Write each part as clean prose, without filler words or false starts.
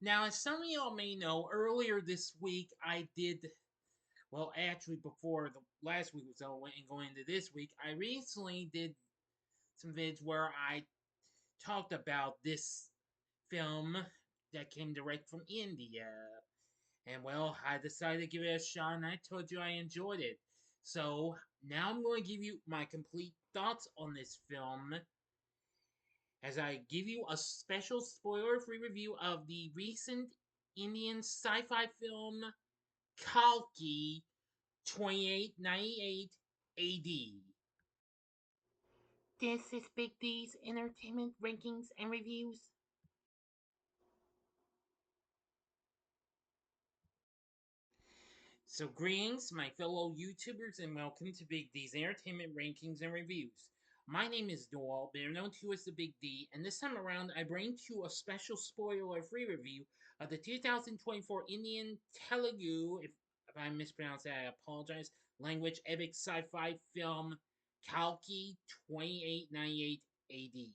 Now, as some of y'all may know, earlier this week I did, well, actually, before the last week was over and going into this week, I recently did some vids where I talked about this film that came direct from India. And well, I decided to give it a shot and I told you I enjoyed it. So now I'm going to give you my complete thoughts on this film as I give you a special spoiler free review of the recent Indian sci fi film Kalki 2898 AD. This is Big D's Entertainment Rankings and Reviews. So, greetings, my fellow YouTubers, and welcome to Big D's Entertainment Rankings and Reviews. My name is Doyle, better known to as the Big D, and this time around I bring to you a special spoiler-free review of the 2024 Indian Telugu, if I mispronounce that, I apologize, language epic sci-fi film Kalki 2898 AD.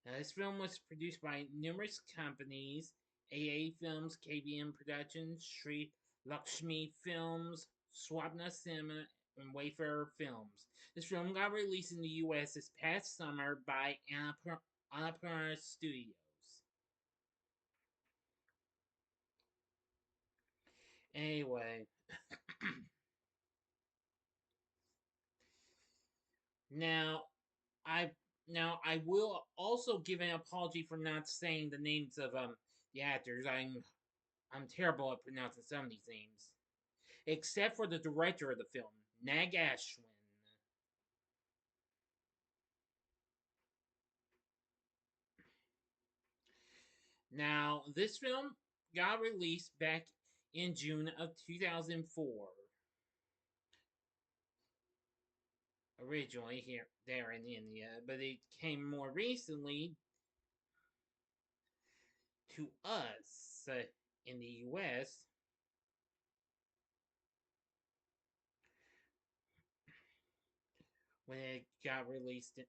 Now, this film was produced by numerous companies: AA Films, KBM Productions, Sri Lakshmi Films, Swapna Cinema, and Wayfarer Films. This film got released in the US this past summer by Annapurna Studios. Anyway, now I I will also give an apology for not saying the names of the actors. I'm terrible at pronouncing some of these names, except for the director of the film, Nag Ashwin. Now, this film got released back in June of 2004. Originally here there in India, but it came more recently to us in the US when it got released a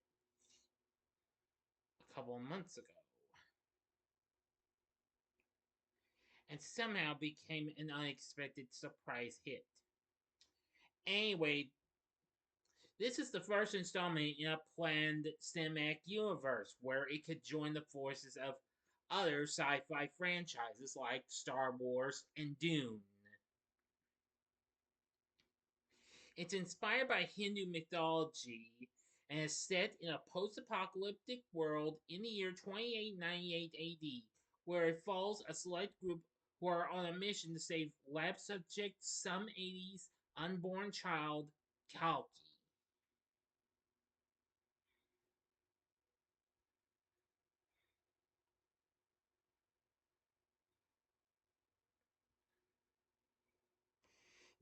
couple of months ago, and somehow became an unexpected surprise hit. Anyway, this is the first installment in a planned cinematic universe where it could join the forces of other sci fi franchises like Star Wars and Dune. It's inspired by Hindu mythology and is set in a post apocalyptic world in the year 2898 AD, where it follows a select group who are on a mission to save lab subject some 80s unborn child, Kalki.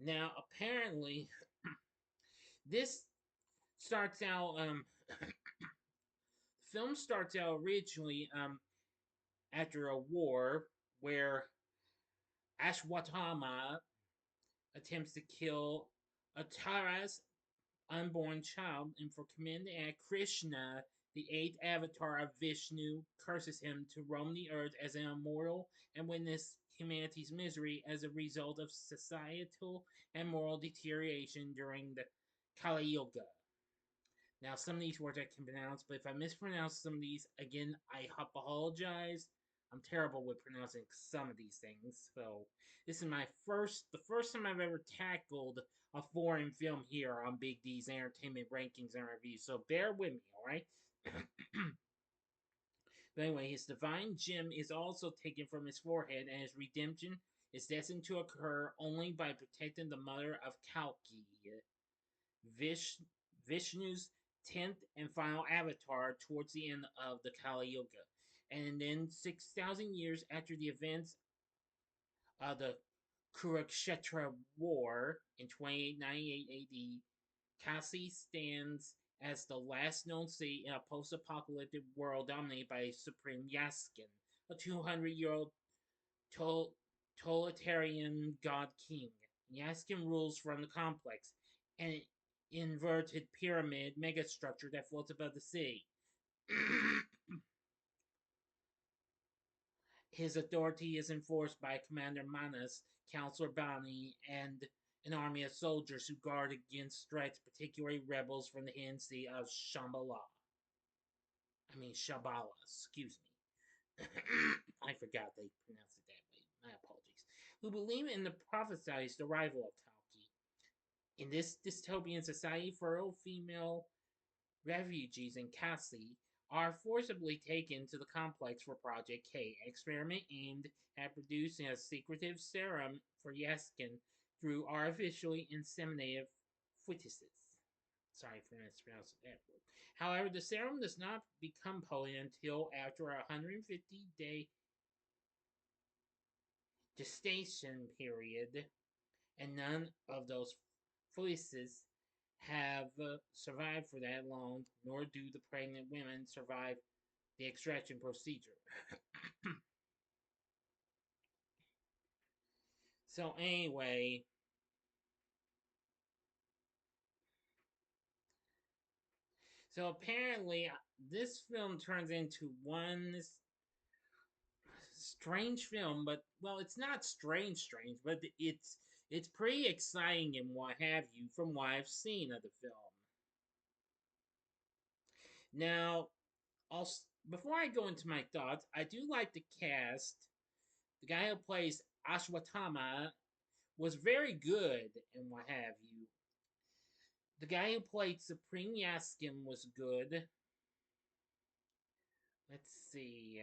Now, apparently, this starts out. The film starts out originally after a war where Ashwatthama attempts to kill Atara's unborn child, and for committing the act, Krishna, the eighth avatar of Vishnu, curses him to roam the earth as an immortal and witness humanity's misery as a result of societal and moral deterioration during the Kali Yuga. Now, some of these words I can pronounce, but if I mispronounce some of these, again, I apologize. I'm terrible with pronouncing some of these things. So, this is the first time I've ever tackled a foreign film here on Big D's Entertainment Rankings and Reviews. So, bear with me, alright? But anyway, his divine gem is also taken from his forehead, and his redemption is destined to occur only by protecting the mother of Kalki, Vish, Vishnu's 10th and final avatar towards the end of the Kali Yuga. And then 6,000 years after the events of the Kurukshetra War in 2898 AD, Kasi stands as the last known city in a post apocalyptic world dominated by Supreme Yaskin, a 200-year-old totalitarian god king. Yaskin rules from the complex, an inverted pyramid megastructure that floats above the city. His authority is enforced by Commander Manas, Counselor Bounty, and an army of soldiers who guard against threats, particularly rebels from the hidden sea of Shambhala. I mean, Shabala, excuse me. I forgot they pronounced it that way. My apologies. Who believe in the prophesized arrival of Kalki. In this dystopian society, fertile female refugees in Kasi are forcibly taken to the complex for Project K, an experiment aimed at producing a secretive serum for Yaskin through artificially inseminated fetuses. Sorry for mispronouncing that word. However, the serum does not become potent until after a 150-day gestation period, and none of those fetuses have survived for that long, nor do the pregnant women survive the extraction procedure. So, anyway, so apparently this film turns into one strange film, but well, it's not strange, but it's pretty exciting and what have you from what I've seen of the film. Now, I'll before I go into my thoughts, I do like the cast. The guy who plays Ashwatthama was very good and what have you. The guy who played Supreme Yaskin was good. Let's see.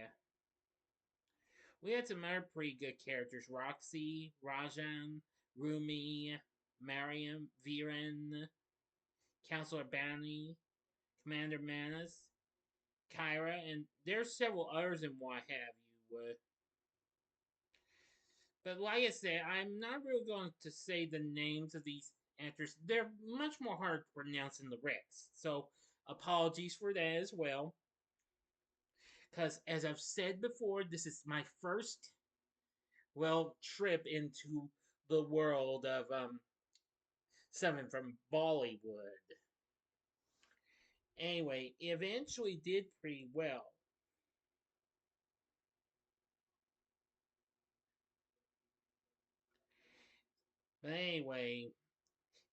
We had some other pretty good characters: Roxy, Rajan, Rumi, Mariam, Viren, Counselor Bani, Commander Manas, Kyra, and there's several others and what have you. But like I said, I'm not really going to say the names of these actors. They're much more hard to pronounce than the rest. So apologies for that as well. Because as I've said before, this is my first trip into the world of something from Bollywood. Anyway, eventually did pretty well. But anyway,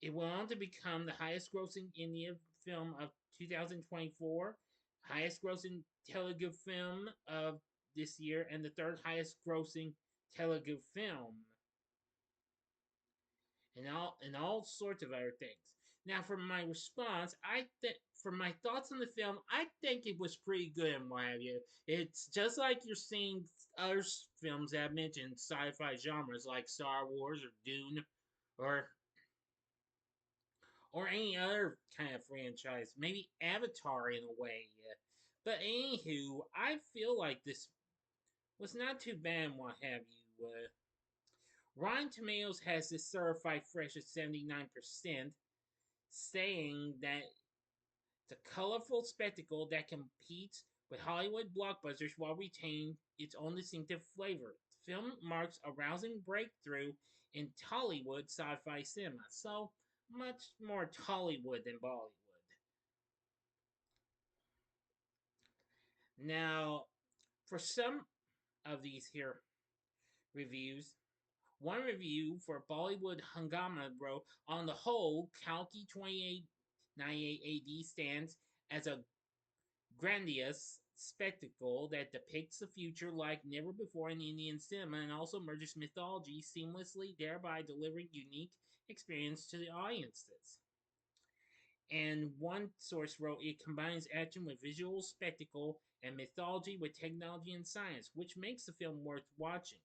it went on to become the highest grossing Indian film of 2024, highest grossing Telugu film of this year, and the third highest grossing Telugu film, and all sorts of other things. Now, for my response, for my thoughts on the film, I think it was pretty good and what have you. It's just like you're seeing other films that I mentioned, sci-fi genres like Star Wars or Dune, or any other kind of franchise, maybe Avatar in a way. But anywho, I feel like this was not too bad and what have you. Rotten Tomatoes has this certified fresh at 79%, saying that it's a colorful spectacle that competes with Hollywood blockbusters while retaining its own distinctive flavor. The film marks a rousing breakthrough in Tollywood sci-fi cinema, so much more Tollywood than Bollywood. Now, for some of these here reviews, one review for Bollywood Hungama wrote, on the whole, Kalki 2898 AD stands as a grandiose spectacle that depicts the future like never before in Indian cinema and also merges mythology seamlessly, thereby delivering unique experience to the audiences. And one source wrote, it combines action with visual spectacle and mythology with technology and science, which makes the film worth watching.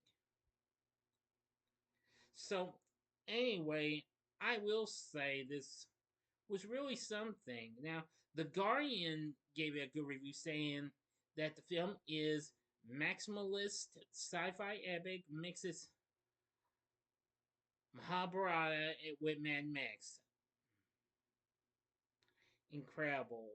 So, anyway, I will say this was really something. Now, The Guardian gave it a good review saying that the film is maximalist sci-fi epic mixes Mahabharata with Mad Max. Incredible.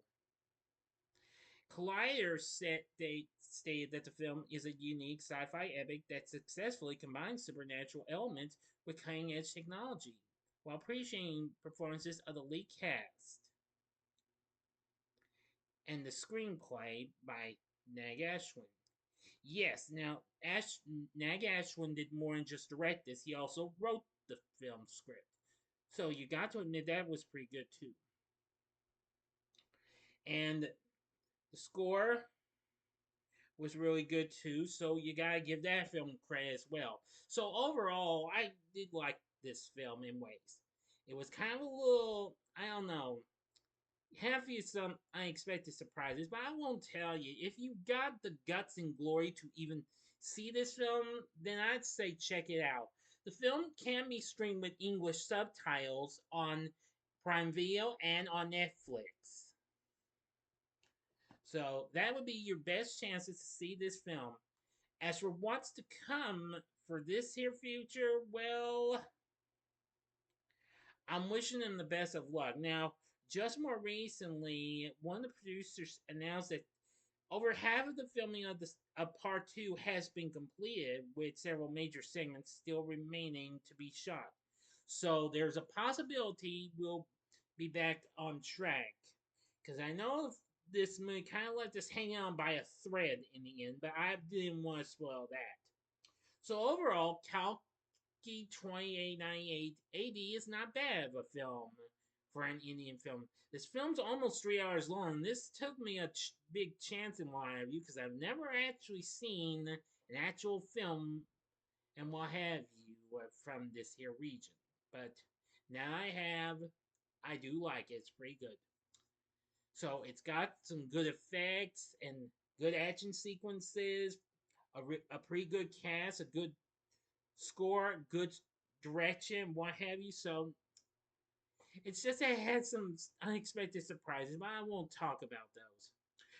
Collider stated that the film is a unique sci-fi epic that successfully combines supernatural elements with cutting-edge technology, while appreciating performances of the lead cast. and the screenplay by Nag Ashwin. Yes, now Nag Ashwin did more than just direct this. He also wrote the film script. So you got to admit that was pretty good too. And the score was really good too. So you gotta give that film credit as well. So overall, I did like this film in ways. It was kind of a little, I don't know, have you some unexpected surprises, but I won't tell you. If you got the guts and glory to even see this film, then I'd say check it out. The film can be streamed with English subtitles on Prime Video and on Netflix. So that would be your best chances to see this film. As for what's to come for this here future, well, I'm wishing them the best of luck. Now, just more recently, one of the producers announced that over half of the filming of part two has been completed, with several major segments still remaining to be shot. So there's a possibility we'll be back on track. Because I know this movie kind of let us hang on by a thread in the end, but I didn't want to spoil that. So overall, Kalki 2898 AD is not bad of a film for an Indian film. This film's almost 3 hours long. This took me a big chance in my view because I've never actually seen an actual film and what have you from this here region. But now I have. I do like it. It's pretty good. So it's got some good effects and good action sequences, a pretty good cast, a good score, good direction, what have you. So it's just that it had some unexpected surprises, but I won't talk about those.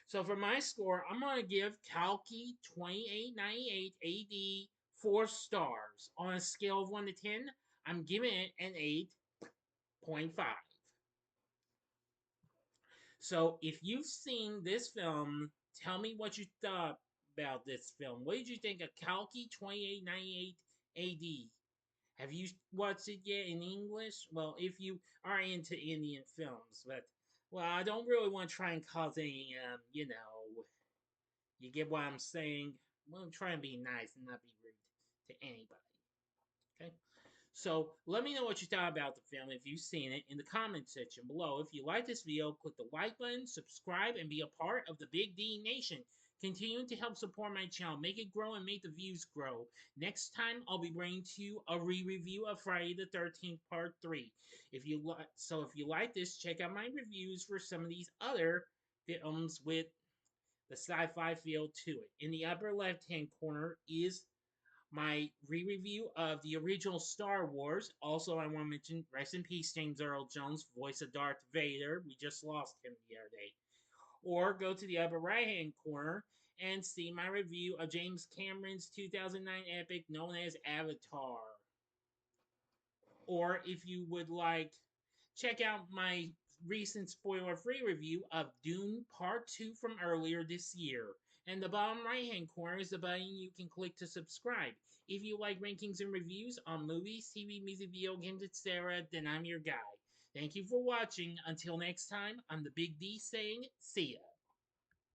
So for my score, I'm gonna give Kalki 2898 AD 4 stars. On a scale of 1 to 10, I'm giving it an 8.5. So if you've seen this film, tell me what you thought about this film. What did you think of Kalki 2898 AD? Have you watched it yet in English? Well, if you are into Indian films, but well, I don't really want to try and cause any, you get what I'm saying. Well, I'm trying to be nice and not be rude to anybody. Okay. So let me know what you thought about the film if you've seen it in the comment section below. If you like this video, click the like button, subscribe, and be a part of the Big D Nation. Continuing to help support my channel, make it grow and make the views grow. Next time, I'll be bringing to you a re-review of Friday the 13th Part 3. If you like this, check out my reviews for some of these other films with the sci-fi feel to it. In the upper left-hand corner is my re-review of the original Star Wars. Also, I want to mention, rest in peace, James Earl Jones, voice of Darth Vader. We just lost him the other day. Or go to the upper right-hand corner and see my review of James Cameron's 2009 epic known as Avatar. Or if you would like, check out my recent spoiler-free review of Dune Part 2 from earlier this year. And the bottom right-hand corner is the button you can click to subscribe. If you like rankings and reviews on movies, TV, music, video games, etc., then I'm your guy. Thank you for watching. Until next time, I'm the Big D saying, see ya.